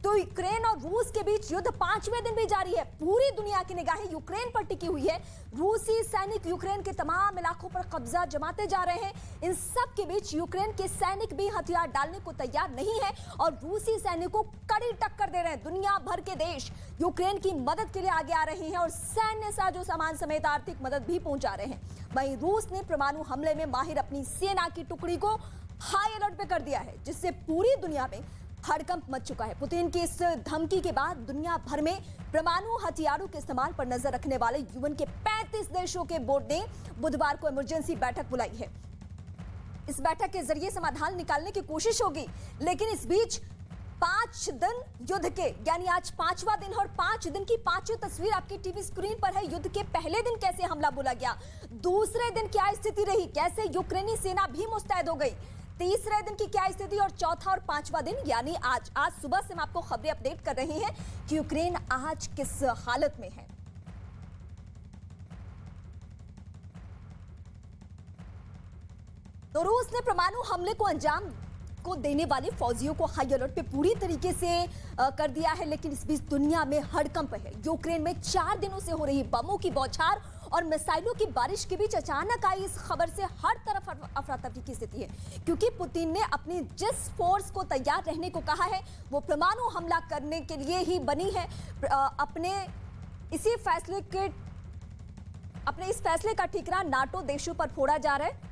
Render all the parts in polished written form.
तो यूक्रेन और रूस के बीच युद्ध 5वें दिन भी जारी है। पूरी दुनिया की निगाहें यूक्रेन पर टिकी हुई है। रूसी सैनिक यूक्रेन के तमाम इलाकों पर कब्जा जमाते जा रहे हैं। इन सब के बीच यूक्रेन के सैनिक भी हथियार डालने को तैयार नहीं है और रूसी सैनिकों को कड़ी टक्कर दे रहे हैं। दुनिया भर के देश यूक्रेन की मदद के लिए आगे आ रहे हैं और सैन्य साजो सामान समेत आर्थिक मदद भी पहुंचा रहे हैं। वहीं रूस ने परमाणु हमले में माहिर अपनी सेना की टुकड़ी को हाई अलर्ट पे कर दिया है, जिससे पूरी दुनिया में हड़कंप मच चुका है। पुतिन की इस धमकी के बाद दुनिया भर में परमाणु हथियारों के इस्तेमाल पर नजर रखने वाले यूएन के 35 देशों के बोर्ड ने बुधवार को इमरजेंसी बैठक बुलाई है। इस बैठक के जरिए समाधान निकालने की कोशिश होगी, लेकिन इस बीच 5 दिन युद्ध के, यानी आज 5वां दिन और 5 दिन की 5वीं तस्वीर आपकी टीवी स्क्रीन पर है। युद्ध के पहले दिन कैसे हमला बोला गया, दूसरे दिन क्या स्थिति रही, कैसे यूक्रेनी सेना भी मुस्तैद हो गई, तीसरे दिन की क्या स्थिति और चौथा और 5वां दिन यानी आज सुबह से हम आपको खबरें अपडेट कर रहे हैं कि यूक्रेन आज किस हालत में है। तो रूस ने परमाणु हमले को अंजाम को देने वाले फौजियों को हाई अलर्ट पे पूरी तरीके से कर दिया है, लेकिन इस बीच दुनिया में हड़कंप है। यूक्रेन में 4 दिनों से हो रही बमों की बौछार और मिसाइलों की बारिश के बीच अचानक आई इस खबर से हर तरफ अफरा तफरी की स्थिति है, क्योंकि पुतिन ने अपनी जिस फोर्स को तैयार रहने को कहा है वो परमाणु हमला करने के लिए ही बनी है। अपने इस फैसले का ठिकरा नाटो देशों पर फोड़ा जा रहा है।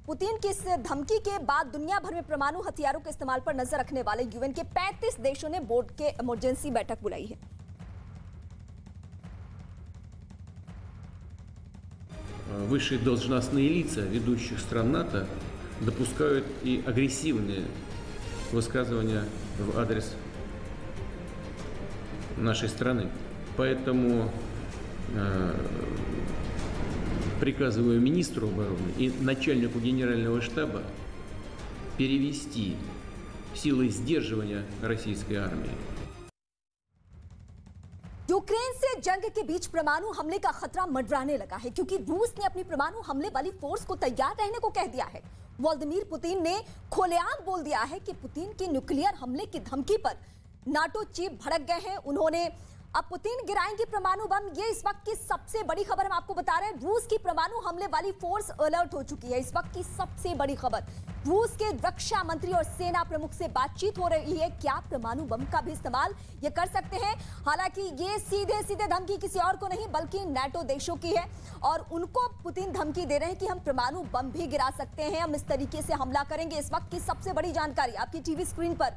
पुतिन की इस धमकी के बाद दुनिया भर में परमाणु हथियारों के इस्तेमाल पर नजर रखने वाले यूएन के 35 देशों ने बोर्ड के इमरजेंसी बैठक बुलाई है। Высшие должностные лица ведущих стран НАТО допускают и агрессивные высказывания в адрес нашей страны. Поэтому приказываю министру обороны и начальнику генерального штаба перевести силы сдерживания российской армии. यूक्रेन से जंग के बीच परमाणु हमले का खतरा मंडराने लगा है, क्योंकि रूस ने अपनी परमाणु हमले वाली फोर्स को तैयार रहने को कह दिया है। व्लादिमीर पुतिन ने खुलेआम बोल दिया है कि पुतिन की न्यूक्लियर हमले की धमकी पर नाटो चीफ भड़क गए हैं। उन्होंने अब पुतिन गिराएंगे परमाणु बम, ये इस वक्त की सबसे बड़ी खबर हम आपको बता रहे हैं। रूस की परमाणु हमले वाली फोर्स अलर्ट हो चुकी है। इस वक्त की सबसे बड़ी खबर, रूस के रक्षा मंत्री और सेना प्रमुख से बातचीत हो रही है। क्या परमाणु बम का भी इस्तेमाल ये कर सकते हैं? हालांकि ये सीधे सीधे धमकी किसी और को नहीं बल्कि नाटो देशों की है और उनको पुतिन धमकी दे रहे हैं कि हम परमाणु बम भी गिरा सकते हैं, हम इस तरीके से हमला करेंगे। इस वक्त की सबसे बड़ी जानकारी आपकी टीवी स्क्रीन पर,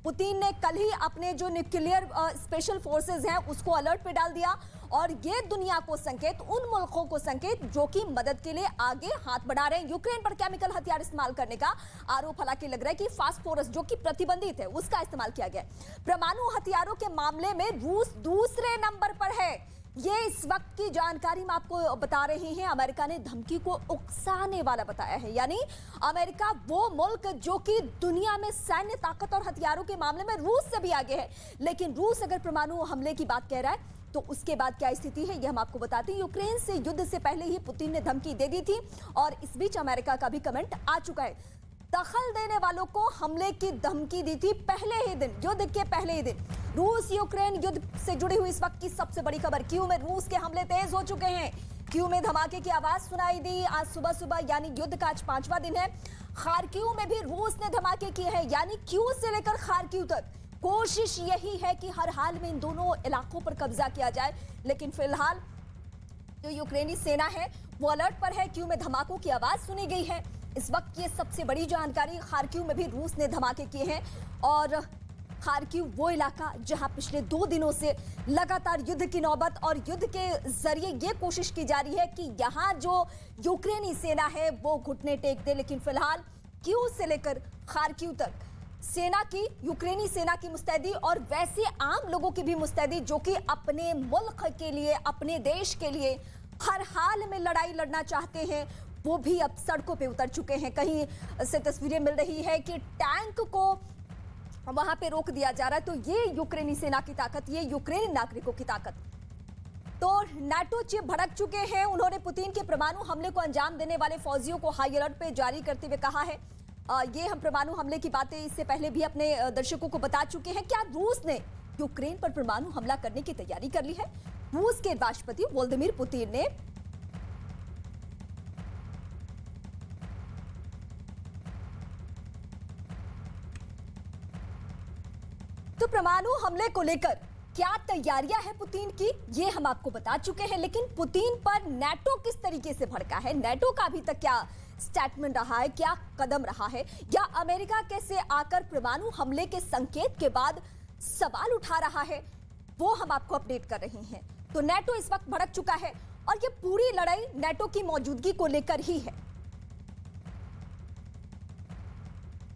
पुतिन ने कल ही अपने जो न्यूक्लियर स्पेशल फोर्सेस हैं उसको अलर्ट पे डाल दिया और ये दुनिया को संकेत, उन मुल्कों को संकेत जो कि मदद के लिए आगे हाथ बढ़ा रहे हैं। यूक्रेन पर केमिकल हथियार इस्तेमाल करने का आरोप हालांकि लग रहा है कि फास्फोरस जो कि प्रतिबंधित है उसका इस्तेमाल किया गया। परमाणु हथियारों के मामले में रूस दूसरे नंबर पर है, ये इस वक्त की जानकारी मैं आपको बता रही हैं। अमेरिका ने धमकी को उकसाने वाला बताया है, यानी अमेरिका वो मुल्क जो कि दुनिया में सैन्य ताकत और हथियारों के मामले में रूस से भी आगे है, लेकिन रूस अगर परमाणु हमले की बात कह रहा है तो उसके बाद क्या स्थिति है ये हम आपको बताते हैं। यूक्रेन से युद्ध से पहले ही पुतिन ने धमकी दे दी थी और इस बीच अमेरिका का भी कमेंट आ चुका है। दखल देने वालों को हमले की धमकी दी थी पहले ही दिन, युद्ध के पहले ही दिन। रूस यूक्रेन युद्ध से जुड़ी हुई इस वक्त की सबसे बड़ी खबर, कीव में रूस के हमले तेज हो चुके हैं। कीव में धमाके की आवाज सुनाई दी आज सुबह, यानी युद्ध का आज 5वां दिन है। खार्किव में भी रूस ने धमाके किए हैं, यानी कीव से लेकर खार्किव तक कोशिश यही है कि हर हाल में इन दोनों इलाकों पर कब्जा किया जाए, लेकिन फिलहाल जो यूक्रेनी सेना है वो अलर्ट पर है। कीव में धमाकों की आवाज सुनी गई है। इस वक्त ये सबसे बड़ी जानकारी, खार्किव में भी रूस ने धमाके किए हैं और खार्किव वो इलाका जहां पिछले 2 दिनों से लगातार युद्ध की नौबत और युद्ध के जरिए ये कोशिश की जा रही है कि यहां जो यूक्रेनी सेना है वो घुटने टेक दे, लेकिन फिलहाल कीव से लेकर खार्किव तक सेना की, यूक्रेनी सेना की मुस्तैदी और वैसे आम लोगों की भी मुस्तैदी जो कि अपने मुल्क के लिए, अपने देश के लिए हर हाल में लड़ाई लड़ना चाहते हैं, वो भी अब सड़कों पे उतर चुके हैं। कहीं से तस्वीरें मिल रही है कि टैंक को वहां पे रोक दिया जा रहा है। तो ये यूक्रेनी सेना की ताकत, ये यूक्रेनी नागरिकों की ताकत। तो नाटो चीफ भड़क चुके हैं। उन्होंने पुतिन के परमाणु हमले को अंजाम देने वाले फौजियों को हाई अलर्ट पे जारी करते हुए कहा है ये हम परमाणु हमले की बातें इससे पहले भी अपने दर्शकों को बता चुके हैं। क्या रूस ने यूक्रेन पर परमाणु हमला करने की तैयारी कर ली है? रूस के राष्ट्रपति व्लादिमीर पुतिन ने तो परमाणु हमले को लेकर क्या तैयारियां हैं पुतिन की, ये हम आपको बता चुके हैं। लेकिन पुतिन पर नेटो किस तरीके से भड़का है, नेटो का अभी तक क्या स्टेटमेंट रहा है, क्या कदम रहा है, या अमेरिका कैसे आकर परमाणु हमले के संकेत के बाद सवाल उठा रहा है, वो हम आपको अपडेट कर रहे हैं। तो नेटो इस वक्त भड़क चुका है और ये पूरी लड़ाई नेटो की मौजूदगी को लेकर ही है।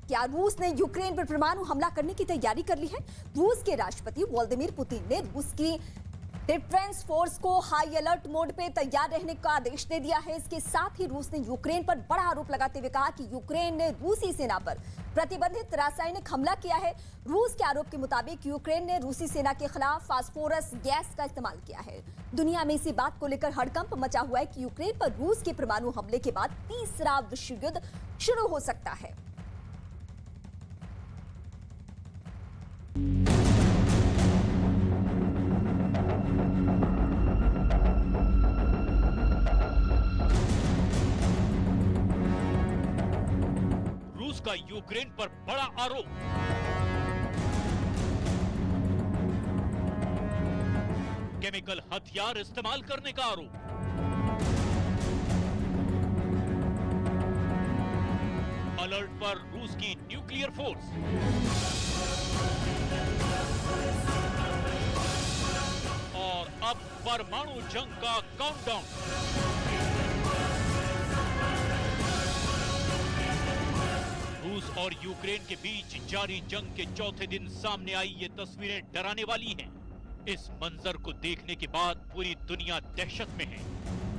क्या रूस ने यूक्रेन पर परमाणु हमला करने की तैयारी कर ली है? रूस के राष्ट्रपति व्लादिमीर पुतिन ने रूस की डिफेंस फोर्स को हाई अलर्ट मोड पे तैयार रहने का आदेश दे दिया है। इसके साथ ही रूस ने यूक्रेन पर बड़ा आरोप लगाते हुए कहा कि यूक्रेन ने रूसी सेना पर प्रतिबंधित रासायनिक हमला किया है। रूस के आरोप के मुताबिक यूक्रेन ने रूसी सेना के खिलाफ फास्फोरस गैस का इस्तेमाल किया है। दुनिया में इसी बात को लेकर हड़कंप मचा हुआ है कि यूक्रेन पर रूस के परमाणु हमले के बाद तीसरा विश्व युद्ध शुरू हो सकता है। रूस का यूक्रेन पर बड़ा आरोप। केमिकल हथियार इस्तेमाल करने का आरोप। अलर्ट पर रूस की न्यूक्लियर फोर्स। और अब परमाणु जंग का काउंटडाउन। रूस और यूक्रेन के बीच जारी जंग के चौथे दिन सामने आई ये तस्वीरें डराने वाली हैं। इस मंजर को देखने के बाद पूरी दुनिया दहशत में है।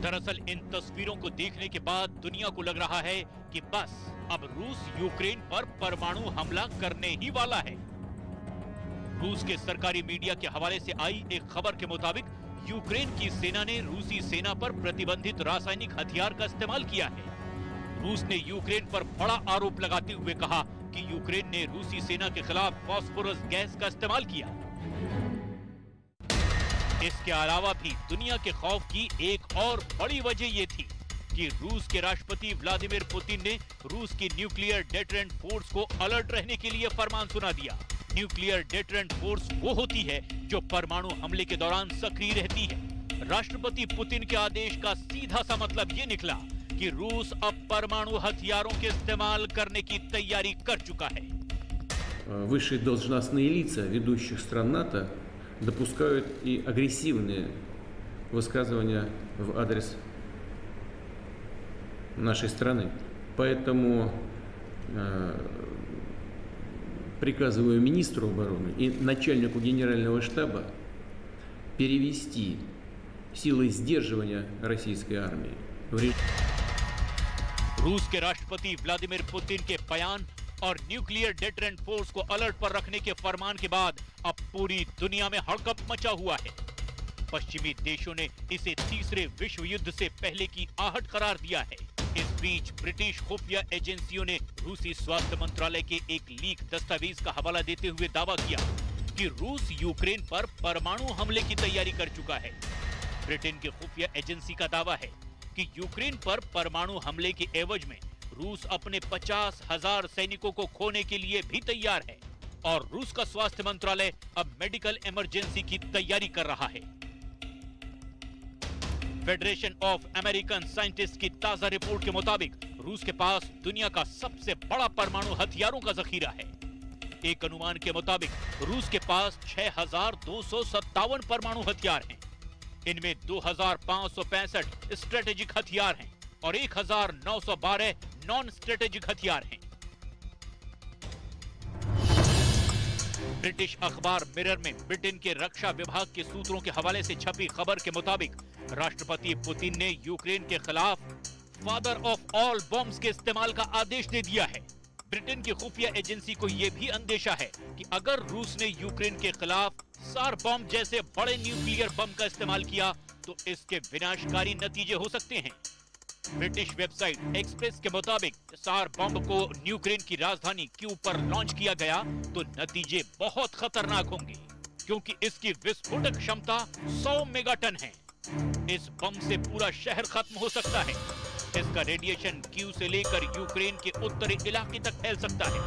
दरअसल इन तस्वीरों को देखने के बाद दुनिया को लग रहा है कि बस अब रूस यूक्रेन पर परमाणु हमला करने ही वाला है। रूस के सरकारी मीडिया के हवाले से आई एक खबर के मुताबिक यूक्रेन की सेना ने रूसी सेना पर प्रतिबंधित रासायनिक हथियार का इस्तेमाल किया है। रूस ने यूक्रेन पर बड़ा आरोप लगाते हुए कहा कि यूक्रेन ने रूसी सेना के खिलाफ फास्फोरस गैस का इस्तेमाल किया। इसके अलावा भी दुनिया के खौफ की एक और बड़ी वजह यह थी कि रूस के राष्ट्रपति व्लादिमीर पुतिन ने रूस की न्यूक्लियर डेटरेंट फोर्स को अलर्ट रहने के लिए फरमान सुना दिया। न्यूक्लियर डेटरेंट फोर्स वो होती है जो परमाणु हमले के दौरान सक्रिय रहती है। राष्ट्रपति पुतिन के आदेश का सीधा सा मतलब ये निकला कि रूस अब परमाणु हथियारों के इस्तेमाल करने की तैयारी कर चुका है। Высшие должностные лица ведущих стран НАТО допускают и агрессивные высказывания в адрес нашей страны. Поэтому приказываю министру обороны и начальнику генерального штаба перевести силы сдерживания российской армии в режим. रूस के राष्ट्रपति व्लादिमीर पुतिन के बयान और न्यूक्लियर डेटरेंट फोर्स को अलर्ट पर रखने के फरमान के बाद अब पूरी दुनिया में हड़कंप मचा हुआ है। पश्चिमी देशों ने इसे तीसरे विश्व युद्ध से पहले की आहट करार दिया है। इस बीच ब्रिटिश खुफिया एजेंसियों ने रूसी स्वास्थ्य मंत्रालय के एक लीक दस्तावेज का हवाला देते हुए दावा किया कि रूस यूक्रेन पर परमाणु हमले की तैयारी कर चुका है। ब्रिटेन की खुफिया एजेंसी का दावा है कि यूक्रेन पर परमाणु हमले के एवज में रूस अपने 50,000 सैनिकों को खोने के लिए भी तैयार है और रूस का स्वास्थ्य मंत्रालय अब मेडिकल इमरजेंसी की तैयारी कर रहा है। फेडरेशन ऑफ अमेरिकन साइंटिस्ट की ताजा रिपोर्ट के मुताबिक रूस के पास दुनिया का सबसे बड़ा परमाणु हथियारों का जखीरा है। एक अनुमान के मुताबिक रूस के पास 6,257 परमाणु हथियार हैं। इनमें 2,565 स्ट्रेटेजिक हथियार हैं और 1,912 नॉन स्ट्रेटेजिक हथियार हैं। ब्रिटिश अखबार मिरर में ब्रिटेन के रक्षा विभाग के सूत्रों के हवाले से छपी खबर के मुताबिक राष्ट्रपति पुतिन ने यूक्रेन के खिलाफ फादर ऑफ ऑल बॉम्ब्स के इस्तेमाल का आदेश दे दिया है। ब्रिटेन की खुफिया एजेंसी को यह भी अंदेशा है कि अगर रूस ने यूक्रेन के खिलाफ सार बम जैसे बड़े न्यूक्लियर बम का इस्तेमाल किया तो इसके विनाशकारी नतीजे हो सकते हैं। ब्रिटिश वेबसाइट एक्सप्रेस के मुताबिक SAR बम को यूक्रेन की राजधानी कीव पर लॉन्च किया गया तो नतीजे बहुत खतरनाक होंगे, क्योंकि इसकी विस्फोटक क्षमता 100 मेगाटन है। इस बम से पूरा शहर खत्म हो सकता है। इसका रेडिएशन कीव से लेकर यूक्रेन के उत्तरी इलाके तक फैल सकता है।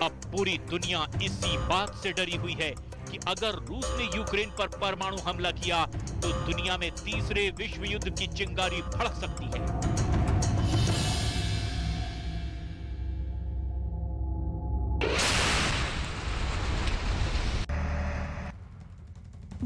अब पूरी दुनिया इसी बात से डरी हुई है कि अगर रूस ने यूक्रेन पर परमाणु हमला किया तो दुनिया में तीसरे विश्व युद्ध की चिंगारी भड़क सकती है।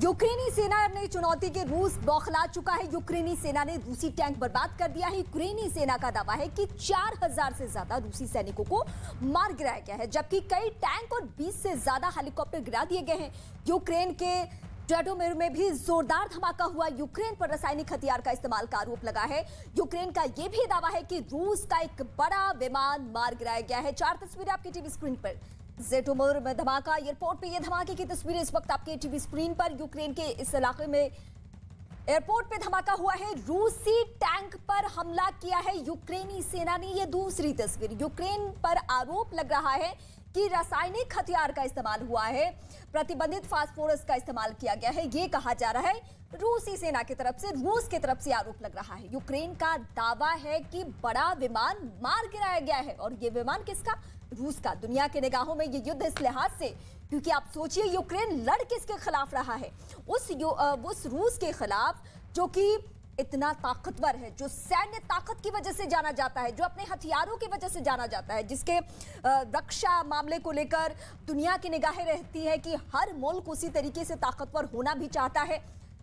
यूक्रेनी सेना ने चुनौती के रूस बौखला चुका है। यूक्रेनी सेना ने रूसी टैंक बर्बाद कर दिया है। यूक्रेनी सेना का दावा है कि 4000 से ज्यादा रूसी सैनिकों को मार गिराया गया है, जबकि कई टैंक और 20 से ज्यादा हेलीकॉप्टर गिरा दिए गए हैं। यूक्रेन के ड्रेडोमिर में भी जोरदार धमाका हुआ। यूक्रेन पर रासायनिक हथियार का इस्तेमाल का आरोप लगा है। यूक्रेन का यह भी दावा है कि रूस का एक बड़ा विमान मार गिराया गया है। 4 तस्वीरें आपकी टीवी स्क्रीन पर। ज़िटोमिर में धमाका, एयरपोर्ट पे ये धमाके की तस्वीरें इस वक्त आपके टीवी स्क्रीन पर। यूक्रेन के इस इलाके में एयरपोर्ट पे धमाका हुआ है। रूसी टैंक पर हमला किया है यूक्रेनी सेना ने। ये दूसरी तस्वीर। यूक्रेन पर आरोप लग रहा है कि रासायनिक हथियार का इस्तेमाल हुआ है, प्रतिबंधित फास्फोरस का इस्तेमाल किया गया है। ये कहा जा रहा है रूसी सेना की तरफ से, रूस की तरफ से आरोप लग रहा है। यूक्रेन का दावा है कि बड़ा विमान मार गिराया गया है, और ये विमान किसका? रूस का। दुनिया के निगाहों में ये युद्ध इस लिहाज से, क्योंकि आप सोचिए यूक्रेन लड़ किसके खिलाफ रहा है? उस रूस के खिलाफ जो कि इतना ताकतवर है, जो सैन्य ताकत की वजह से जाना जाता है, जो अपने हथियारों की वजह से जाना जाता है, जिसके रक्षा मामले को लेकर दुनिया की निगाहें रहती है कि हर मुल्क उसी तरीके से ताकतवर होना भी चाहता है।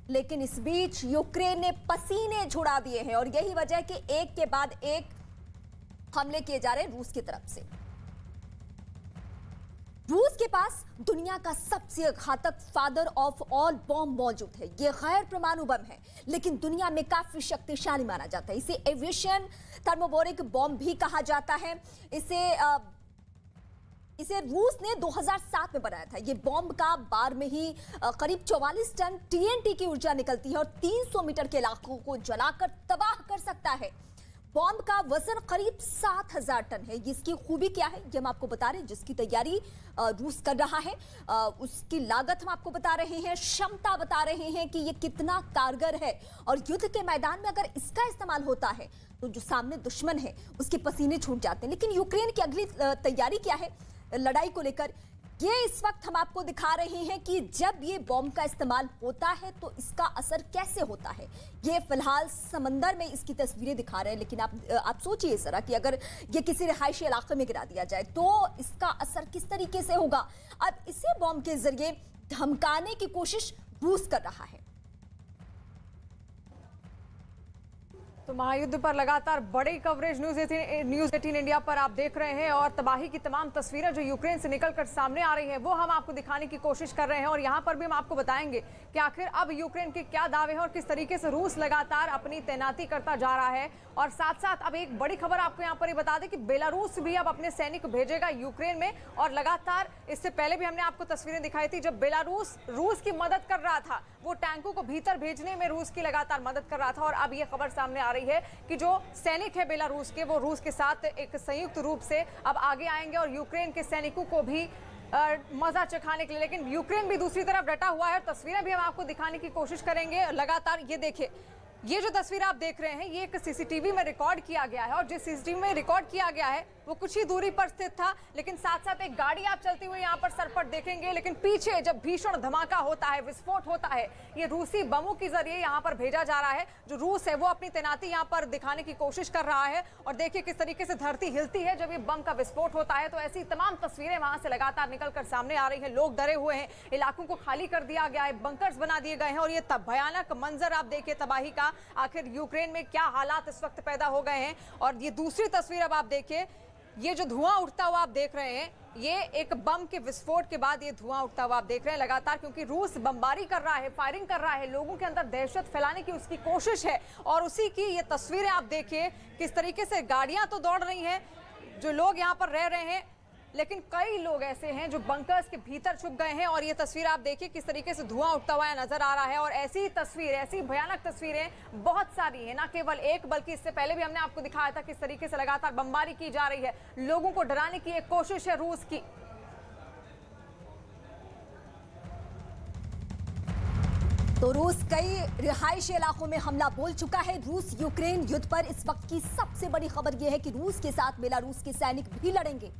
लेकिन इस बीच यूक्रेन ने पसीने छुड़ा दिए हैं, और यही वजह है कि एक के बाद एक हमले किए जा रहे हैं रूस की तरफ से। रूस के पास दुनिया का सबसे घातक फादर ऑफ ऑल बॉम्ब मौजूद है। यह गैर परमाणु बम है, लेकिन दुनिया में काफी शक्तिशाली माना जाता है। इसे एविएशन थर्मोबोरिक बॉम्ब भी कहा जाता है। इसे रूस ने 2007 में बनाया था। ये बॉम्ब का बार में ही करीब 44 टन TNT की ऊर्जा निकलती है और 300 मीटर के इलाकों को जलाकर तबाह कर सकता है। बॉम्ब का वजन करीब 7000 टन है। इसकी खूबी क्या है ये हम आपको बता रहे हैं, जिसकी तैयारी रूस कर रहा है। उसकी लागत हम आपको बता रहे हैं, क्षमता बता रहे हैं कि ये कितना कारगर है। और युद्ध के मैदान में अगर इसका इस्तेमाल होता है तो जो सामने दुश्मन है उसके पसीने छूट जाते हैं। लेकिन यूक्रेन की अगली तैयारी क्या है लड़ाई को लेकर, ये इस वक्त हम आपको दिखा रहे हैं कि जब ये बॉम्ब का इस्तेमाल होता है तो इसका असर कैसे होता है। ये फिलहाल समंदर में इसकी तस्वीरें दिखा रहे हैं, लेकिन आप सोचिए जरा कि अगर ये किसी रिहायशी इलाके में गिरा दिया जाए तो इसका असर किस तरीके से होगा। अब इसे बॉम्ब के जरिए धमकाने की कोशिश रूस कर रहा है। तो महायुद्ध पर लगातार बड़ी कवरेज न्यूज़ 18 इंडिया पर आप देख रहे हैं, और तबाही की तमाम तस्वीरें जो यूक्रेन से निकलकर सामने आ रही हैं वो हम आपको दिखाने की कोशिश कर रहे हैं। और यहाँ पर भी हम आपको बताएंगे कि आखिर अब यूक्रेन के क्या दावे हैं और किस तरीके से रूस लगातार अपनी तैनाती करता जा रहा है। और साथ साथ अब एक बड़ी खबर आपको यहाँ पर ही बता दें कि बेलारूस भी अब अपने सैनिक भेजेगा यूक्रेन में। और लगातार इससे पहले भी हमने आपको तस्वीरें दिखाई थी जब बेलारूस रूस की मदद कर रहा था, वो टैंकों को भीतर भेजने में रूस की लगातार मदद कर रहा था। और अब ये खबर सामने आ रही है कि जो सैनिक है बेलारूस के, वो रूस के साथ एक संयुक्त रूप से अब आगे आएंगे और यूक्रेन के सैनिकों को भी मजा चखाने के लिए। लेकिन यूक्रेन भी दूसरी तरफ डटा हुआ है। तस्वीरें भी हम आपको दिखाने की कोशिश करेंगे लगातार। ये देखिए, ये जो तस्वीर आप देख रहे हैं ये एक सीसीटीवी में रिकॉर्ड किया गया है, और जिस सीसीटीवी में रिकॉर्ड किया गया है वो कुछ ही दूरी पर स्थित था, लेकिन साथ साथ एक गाड़ी आप चलती हुई यहाँ पर सरपट देखेंगे। लेकिन पीछे जब भीषण धमाका होता है, विस्फोट होता है, ये रूसी बमों के जरिए यहाँ पर भेजा जा रहा है। जो रूस है वो अपनी तैनाती यहाँ पर दिखाने की कोशिश कर रहा है। और देखिए किस तरीके से धरती हिलती है जब ये बम का विस्फोट होता है। तो ऐसी तमाम तस्वीरें वहां से लगातार निकलकर सामने आ रही है। लोग डरे हुए हैं, इलाकों को खाली कर दिया गया है, बंकर्स बना दिए गए हैं। और ये भयानक मंजर आप देखिए तबाही का, आखिर यूक्रेन में क्या हालात इस वक्त पैदा हो गए हैं। और ये दूसरी तस्वीर अब आप देखिए, ये जो धुआं उठता हुआ आप देख रहे हैं, ये एक बम के विस्फोट के बाद ये धुआं उठता हुआ आप देख रहे हैं लगातार, क्योंकि रूस बमबारी कर रहा है, फायरिंग कर रहा है, लोगों के अंदर दहशत फैलाने की उसकी कोशिश है। और उसी की ये तस्वीरें आप देखिए किस तरीके से गाड़ियां तो दौड़ रही हैं, जो लोग यहाँ पर रह रहे हैं लेकिन कई लोग ऐसे हैं जो बंकर्स के भीतर छुप गए हैं और ये तस्वीर आप देखिए किस तरीके से धुआं उठता हुआ नजर आ रहा है। और ऐसी तस्वीर, ऐसी भयानक तस्वीरें बहुत सारी हैं, ना केवल एक बल्कि इससे पहले भी हमने आपको दिखाया था किस तरीके से लगातार बमबारी की जा रही है, लोगों को डराने की एक कोशिश है रूस की। तो रूस कई रिहायशी इलाकों में हमला बोल चुका है। रूस यूक्रेन युद्ध पर इस वक्त की सबसे बड़ी खबर यह है कि रूस के साथ बेलारूस के सैनिक भी लड़ेंगे।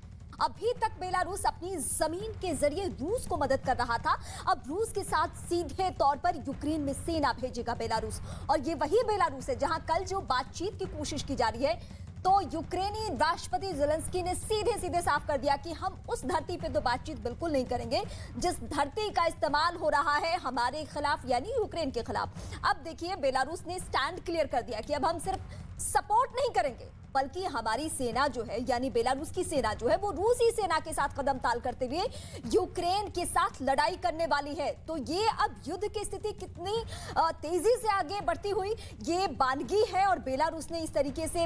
अभी तक बेलारूस अपनी जमीन के जरिए रूस को मदद कर रहा था, अब रूस के साथ सीधे तौर पर यूक्रेन में सेना भेजेगा बेलारूस। और ये वही बेलारूस है जहां कल जो बातचीत की कोशिश की जा रही है, तो यूक्रेनी राष्ट्रपति ज़ेलेंस्की ने सीधे सीधे साफ कर दिया कि हम उस धरती पे तो बातचीत बिल्कुल नहीं करेंगे जिस धरती का इस्तेमाल हो रहा है हमारे खिलाफ, यानी यूक्रेन के खिलाफ। अब देखिए बेलारूस ने स्टैंड क्लियर कर दिया कि अब हम सिर्फ सपोर्ट नहीं करेंगे बल्कि हमारी सेना जो है, यानी बेलारूस की सेना जो है, वो रूसी सेना के साथ कदम ताल करते हुए यूक्रेन के साथ लड़ाई करने वाली है। तो ये अब युद्ध की स्थिति कितनी तेजी से आगे बढ़ती हुई ये बानगी है और बेलारूस ने इस तरीके से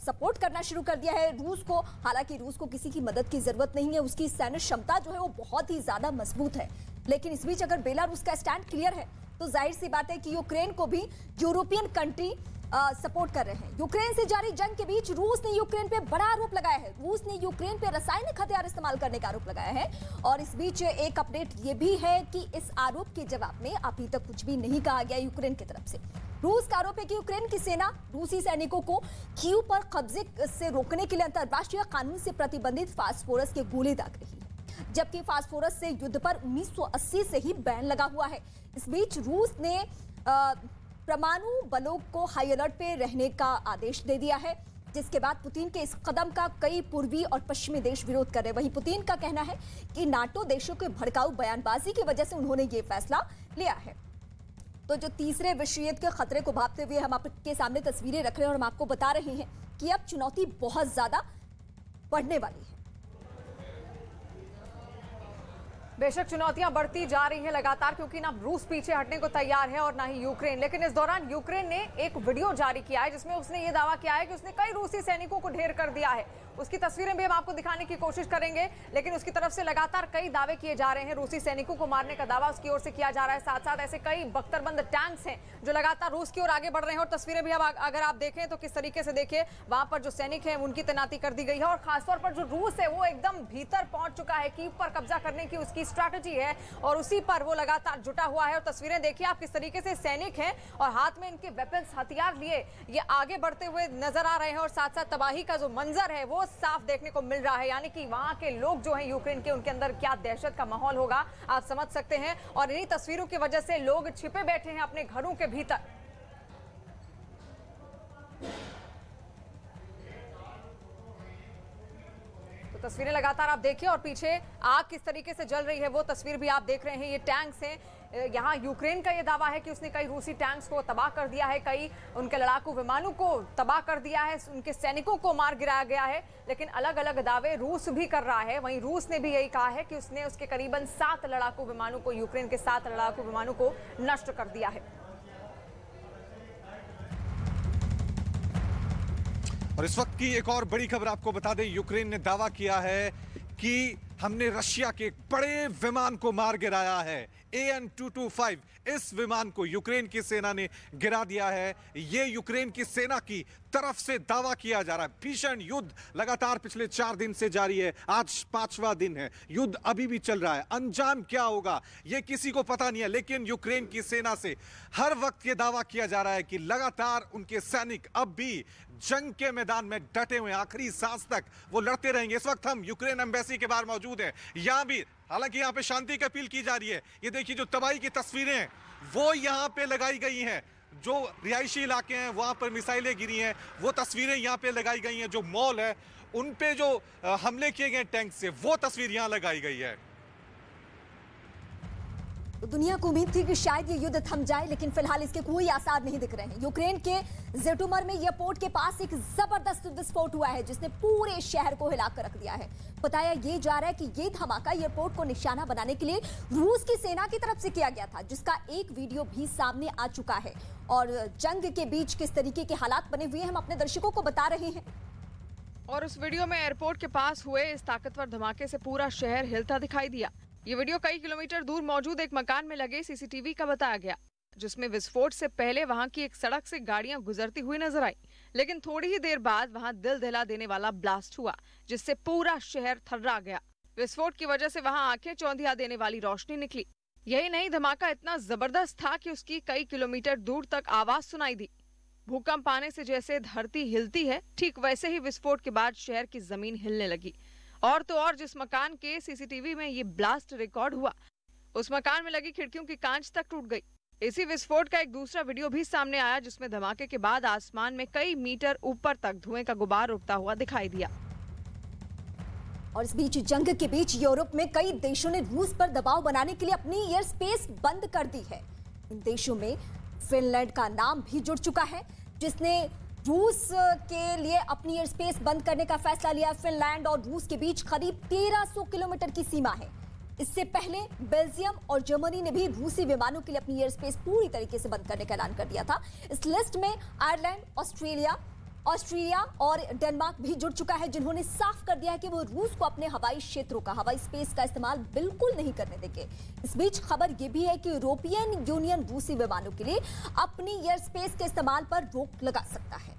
सपोर्ट करना शुरू कर दिया है रूस को। हालांकि रूस को किसी की मदद की जरूरत नहीं है, उसकी सैन्य क्षमता जो है वो बहुत ही ज्यादा मजबूत है। लेकिन इस बीच अगर बेलारूस का स्टैंड क्लियर है तो जाहिर सी बात है कि यूक्रेन को भी यूरोपियन कंट्री सपोर्ट कर रहे हैं। यूक्रेन से जारी जंग के बीच रूस ने यूक्रेन पे बड़ा आरोप लगाया है। रूस ने यूक्रेन पे रासायनिक हथियार इस्तेमाल करने का आरोप लगाया है। और इस बीच एक अपडेट ये भी है कि इस आरोप के जवाब में अभी तक कुछ भी नहीं कहा गया यूक्रेन की तरफ से। रूस का आरोप है कि यूक्रेन की सेना रूसी सैनिकों को कीव पर कब्जे से रोकने के लिए अंतर्राष्ट्रीय कानून से प्रतिबंधित फास्फोरस के गोले दाग रही है, जबकि फास्फोरस से युद्ध पर 1980 से ही बैन लगा हुआ है। इस बीच रूस ने परमाणु बलों को हाई अलर्ट पे रहने का आदेश दे दिया है, जिसके बाद पुतिन के इस कदम का कई पूर्वी और पश्चिमी देश विरोध कर रहे हैं। वहीं पुतिन का कहना है कि नाटो देशों के भड़काऊ बयानबाजी की वजह से उन्होंने ये फैसला लिया है। तो जो तीसरे विश्व युद्ध के खतरे को भांपते हुए हम आपके सामने तस्वीरें रख रहे हैं और हम आपको बता रहे हैं कि अब चुनौती बहुत ज्यादा बढ़ने वाली है। बेशक चुनौतियां बढ़ती जा रही है लगातार, क्योंकि ना रूस पीछे हटने को तैयार है और ना ही यूक्रेन। लेकिन इस दौरान यूक्रेन ने एक वीडियो जारी किया है जिसमें उसने ये दावा किया है कि उसने कई रूसी सैनिकों को ढेर कर दिया है। उसकी तस्वीरें भी हम आपको दिखाने की कोशिश करेंगे, लेकिन उसकी तरफ से लगातार कई दावे किए जा रहे हैं। रूसी सैनिकों को मारने का दावा उसकी ओर से किया जा रहा है। साथ साथ ऐसे कई बख्तरबंद टैंक्स हैं जो लगातार रूस की ओर आगे बढ़ रहे हैं। और तस्वीरें भी अब अगर आप देखें तो किस तरीके से देखिए वहां पर जो सैनिक हैं उनकी तैनाती कर दी गई है। और खासतौर पर जो रूस है वो एकदम भीतर पहुंच चुका है, कीव पर कब्जा करने की उसकी स्ट्रैटेजी है और उसी पर वो लगातार जुटा हुआ है। और तस्वीरें देखिए आप किस तरीके से सैनिक हैं और हाथ में इनके वेपन्स, हथियार लिए ये आगे बढ़ते हुए नजर आ रहे हैं। और साथ साथ तबाही का जो मंजर है वो साफ देखने को मिल रहा है, यानी कि वहां के लोग जो हैं यूक्रेन के, उनके अंदर क्या दहशत का माहौल होगा आप समझ सकते हैं। और इन्हीं तस्वीरों की वजह से लोग छिपे बैठे हैं अपने घरों के भीतर। तो तस्वीरें लगातार आप देखिए और पीछे आग किस तरीके से जल रही है वो तस्वीर भी आप देख रहे हैं। ये टैंक्स हैं, यहाँ यूक्रेन का ये दावा है कि उसने कई रूसी टैंक्स को तबाह कर दिया है, कई उनके लड़ाकू विमानों को तबाह कर दिया है, उनके सैनिकों को मार गिराया गया है। लेकिन अलग अलग दावे रूस भी कर रहा है। वहीं रूस ने भी यही कहा है कि उसने उसके करीबन 7 लड़ाकू विमानों को, यूक्रेन के 7 लड़ाकू विमानों को नष्ट कर दिया है। और इस वक्त की एक और बड़ी खबर आपको बता दें, यूक्रेन ने दावा किया है कि हमने रशिया के एक बड़े विमान को मार गिराया है। AN-225 इस विमान को यूक्रेन की सेना ने गिरा दिया है। यह यूक्रेन की सेना की तरफ से दावा किया जा रहा है। भीषण युद्ध लगातार पिछले 4 दिन से जारी है, आज 5वां दिन है, युद्ध अभी भी चल रहा है। अंजाम क्या होगा यह किसी को पता नहीं है, लेकिन यूक्रेन की सेना से हर वक्त यह दावा किया जा रहा है कि लगातार उनके सैनिक अब भी जंग के मैदान में डटे हुए, आखिरी सांस तक वो लड़ते रहेंगे। इस वक्त हम यूक्रेन एम्बेसी के बाहर मौजूद हैं। यहां भी हालांकि यहां पे शांति की अपील की जा रही है। ये देखिए जो तबाही की तस्वीरें हैं वो यहां पे लगाई गई हैं। जो रिहायशी इलाके हैं वहां पर मिसाइलें गिरी हैं, वो तस्वीरें यहां पे लगाई गई हैं। जो मॉल है उन पे जो हमले किए गए टैंक से, वो तस्वीर यहां लगाई गई है। तो दुनिया को उम्मीद थी कि शायद ये युद्ध थम जाए, लेकिन फिलहाल इसके कोई आसार नहीं दिख रहे हैं। यूक्रेन के ज़िटोमिर में एयरपोर्ट के पास एक जबरदस्त विस्फोट हुआ है जिसने पूरे शहर को हिलाकर रख दिया है। बताया ये जा रहा है कि ये धमाका एयरपोर्ट को निशाना बनाने के लिए रूस की सेना की तरफ से किया गया था, जिसका एक वीडियो भी सामने आ चुका है। और जंग के बीच किस तरीके के हालात बने हुए हैं हम अपने दर्शकों को बता रहे हैं। और उस वीडियो में एयरपोर्ट के पास हुए इस ताकतवर धमाके से पूरा शहर हिलता दिखाई दिया। ये वीडियो कई किलोमीटर दूर मौजूद एक मकान में लगे सीसीटीवी का बताया गया, जिसमें विस्फोट से पहले वहां की एक सड़क से गाड़ियां गुजरती हुई नजर आई, लेकिन थोड़ी ही देर बाद वहां दिल दहला देने वाला ब्लास्ट हुआ, जिससे पूरा शहर थर्रा गया। विस्फोट की वजह से वहां आंखें चौंधिया देने वाली रोशनी निकली। यही नहीं, धमाका इतना जबरदस्त था कि उसकी कई किलोमीटर दूर तक आवाज सुनाई दी। भूकंप आने से जैसे धरती हिलती है, ठीक वैसे ही विस्फोट के बाद शहर की जमीन हिलने लगी। और तो और जिस मकान के सीसीटीवी में ये ब्लास्ट रिकॉर्ड हुआ, उस मकान में लगी खिड़कियों की कांच तक टूट गई। इसी विस्फोट का एक दूसरा वीडियो भी सामने आया, जिसमें धमाके के बाद आसमान में कई मीटर ऊपर तक धुएं का गुबार उठता हुआ दिखाई दिया। और इस बीच जंग के बीच यूरोप में कई देशों ने रूस पर दबाव बनाने के लिए अपनी एयर स्पेस बंद कर दी है। इन देशों में फिनलैंड का नाम भी जुड़ चुका है, जिसने रूस के लिए अपनी एयर स्पेस बंद करने का फैसला लिया। फिनलैंड और रूस के बीच करीब 1300 किलोमीटर की सीमा है। इससे पहले बेल्जियम और जर्मनी ने भी रूसी विमानों के लिए अपनी एयर स्पेस पूरी तरीके से बंद करने का ऐलान कर दिया था। इस लिस्ट में आयरलैंड, ऑस्ट्रेलिया और डेनमार्क भी जुड़ चुका है, जिन्होंने साफ कर दिया है कि वो रूस को अपने हवाई क्षेत्रों का, हवाई स्पेस का इस्तेमाल बिल्कुल नहीं करने देंगे। इस बीच खबर यह भी है कि यूरोपियन यूनियन रूसी विमानों के लिए अपनी एयर स्पेस के इस्तेमाल पर रोक लगा सकता है।